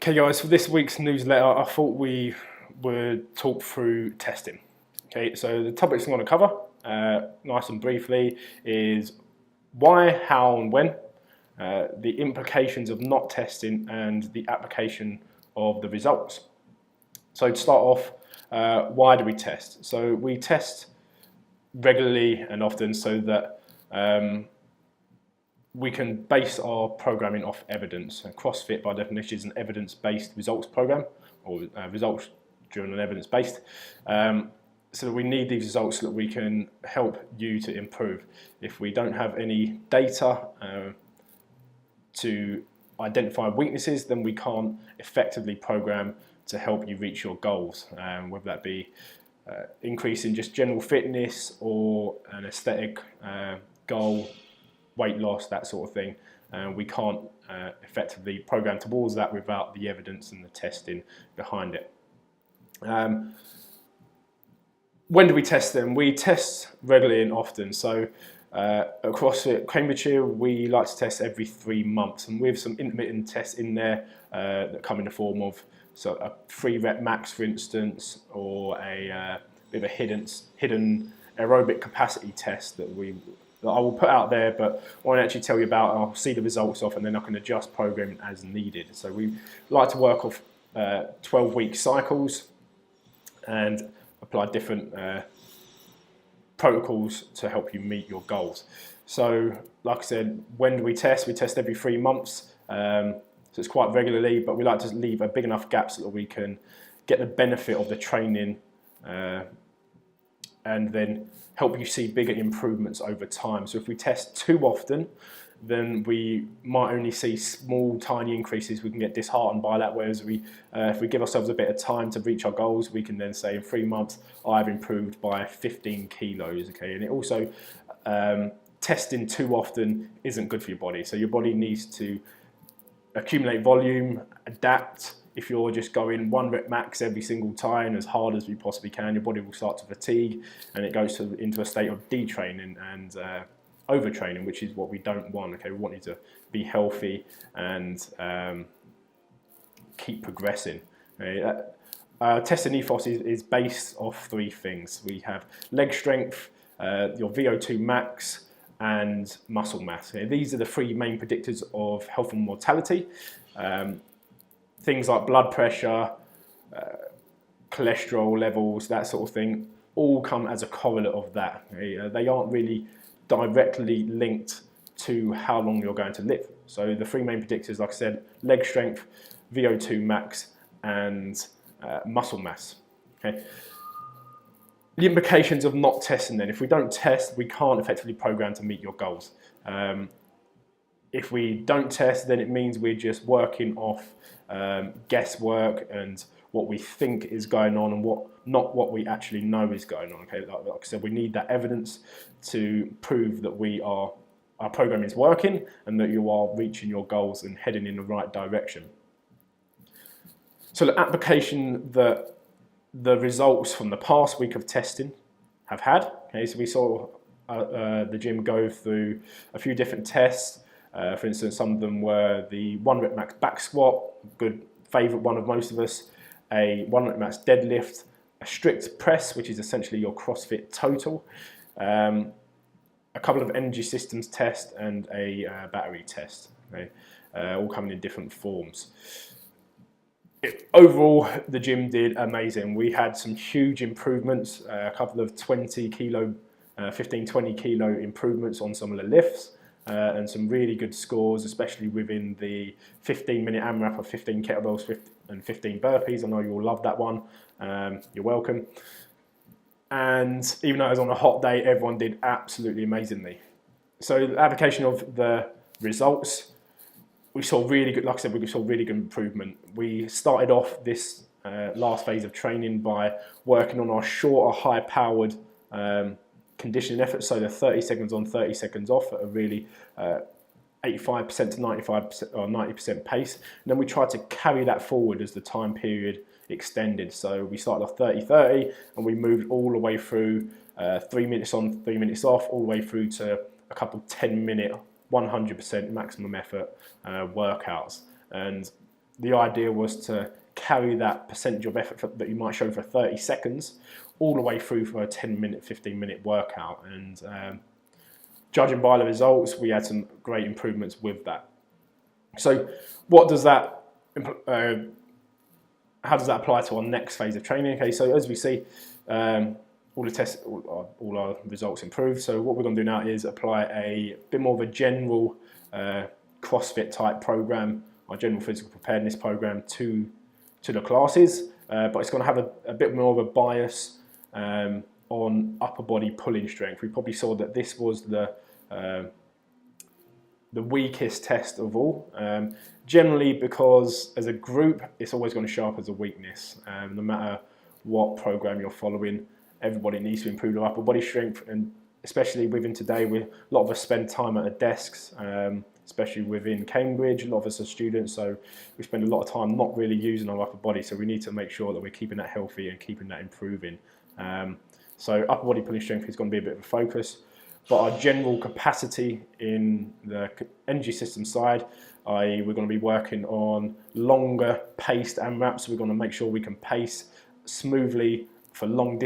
Okay guys, for this week's newsletter, I thought we would talk through testing. Okay, so the topics I'm going to cover, nice and briefly, is why, how and when, the implications of not testing and the application of the results. So to start off, why do we test? So we test regularly and often so that we can base our programming off evidence. And CrossFit, by definition, is an evidence-based results program, or results driven and evidence-based. So we need these results so that we can help you to improve. If we don't have any data to identify weaknesses, then we can't effectively program to help you reach your goals, whether that be increase in just general fitness or an aesthetic goal, weight loss, that sort of thing. We can't effectively program towards that without the evidence and the testing behind it. When do we test them? We test regularly and often. So at CrossFit Cambridgeshire, we like to test every 3 months, and with some intermittent tests in there that come in the form of a 3 rep max, for instance, or a bit of a hidden aerobic capacity test that I will put out there, but I won't actually tell you about. I'll see the results off and then I can adjust programming as needed. So we like to work off 12-week cycles and apply different protocols to help you meet your goals. So like I said, when do we test? We test every 3 months, so it's quite regularly, but we like to leave a big enough gap so that we can get the benefit of the training and then help you see bigger improvements over time. So if we test too often, then we might only see small, tiny increases. We can get disheartened by that, whereas if we give ourselves a bit of time to reach our goals, we can then say in 3 months, I've improved by 15 kilos, okay? And it also, testing too often isn't good for your body. So your body needs to accumulate volume, adapt. If you're just going 1 rep max every single time as hard as you possibly can, your body will start to fatigue and it goes into a state of detraining and overtraining, which is what we don't want. Okay, we want you to be healthy and keep progressing. Okay? Testing ethos is based off 3 things. We have leg strength, your VO2 max, and muscle mass. Okay? These are the 3 main predictors of health and mortality. Things like blood pressure, cholesterol levels, that sort of thing, all come as a correlate of that. Okay? They aren't really directly linked to how long you're going to live. So the 3 main predictors, like I said, leg strength, VO2 max, and muscle mass. Okay? The implications of not testing then. If we don't test, we can't effectively program to meet your goals. If we don't test, then it means we're just working off guesswork and what we think is going on and not what we actually know is going on. Okay, like I said, we need that evidence to prove that our programming is working and that you are reaching your goals and heading in the right direction. So the application that the results from the past week of testing have had. Okay, so we saw the gym go through a few different tests. For instance, some of them were the 1 rep max back squat, good favourite one of most of us, a 1 rep max deadlift, a strict press, which is essentially your CrossFit total, a couple of energy systems tests, and a battery test, okay? All coming in different forms. Overall, the gym did amazing. We had some huge improvements, a couple of 15, 20 kilo improvements on some of the lifts. And some really good scores, especially within the 15-minute AMRAP of 15 kettlebells and 15 burpees. I know you'll love that one. You're welcome. And even though it was on a hot day, everyone did absolutely amazingly. So the application of the results, we saw really good, like I said, we saw really good improvement. We started off this last phase of training by working on our shorter, high-powered conditioning efforts, so the 30 seconds on, 30 seconds off at a really 85% to 95% or 90% pace. And then we tried to carry that forward as the time period extended. So we started off 30-30 and we moved all the way through 3 minutes on, 3 minutes off, all the way through to a couple 10-minute, 100% maximum effort workouts. And the idea was to carry that percentage of effort that you might show for 30 seconds all the way through for a 10-minute, 15-minute workout. And judging by the results, we had some great improvements with that. So what does that, how does that apply to our next phase of training? Okay, so as we see, all the tests, all our results improved. So what we're going to do now is apply a bit more of a general CrossFit type program, our general physical preparedness program to the classes, but it's going to have a bit more of a bias on upper body pulling strength. We probably saw that this was the weakest test of all, generally because as a group it's always going to show up as a weakness. No matter what program you're following, everybody needs to improve their upper body strength, and especially within today, a lot of us spend time at our desks, especially within Cambridge. A lot of us are students, so we spend a lot of time not really using our upper body, so we need to make sure that we're keeping that healthy and keeping that improving. So upper body pulling strength is going to be a bit of a focus, but our general capacity in the energy system side, we're going to be working on longer paced AMRAPs. So we're going to make sure we can pace smoothly for long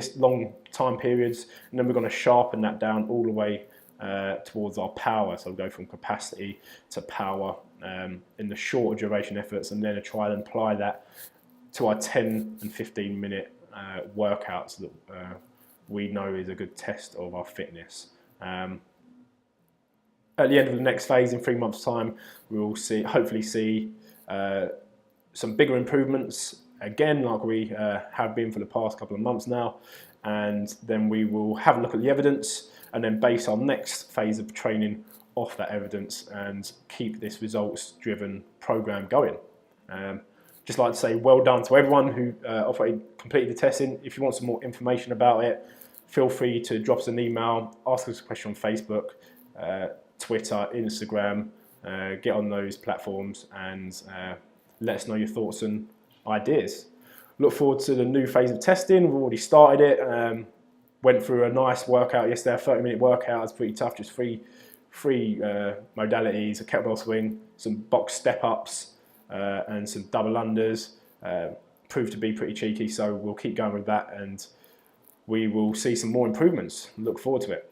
time periods, and then we're going to sharpen that down all the way towards our power. So we'll go from capacity to power in the shorter duration efforts, and then try and apply that to our 10 and 15 minute workouts that we know is a good test of our fitness. At the end of the next phase, in 3 months' time, we will hopefully see some bigger improvements again, like we have been for the past couple of months now, and then we will have a look at the evidence and then base our next phase of training off that evidence and keep this results-driven program going. Just like to say well done to everyone who completed the testing. If you want some more information about it, feel free to drop us an email, ask us a question on Facebook, Twitter, Instagram, get on those platforms and let us know your thoughts and ideas. Look forward to the new phase of testing. We've already started it. Went through a nice workout yesterday, a 30-minute workout. It's pretty tough, just three modalities, a kettlebell swing, some box step-ups, and some double unders. Proved to be pretty cheeky, so we'll keep going with that and we will see some more improvements. Look forward to it.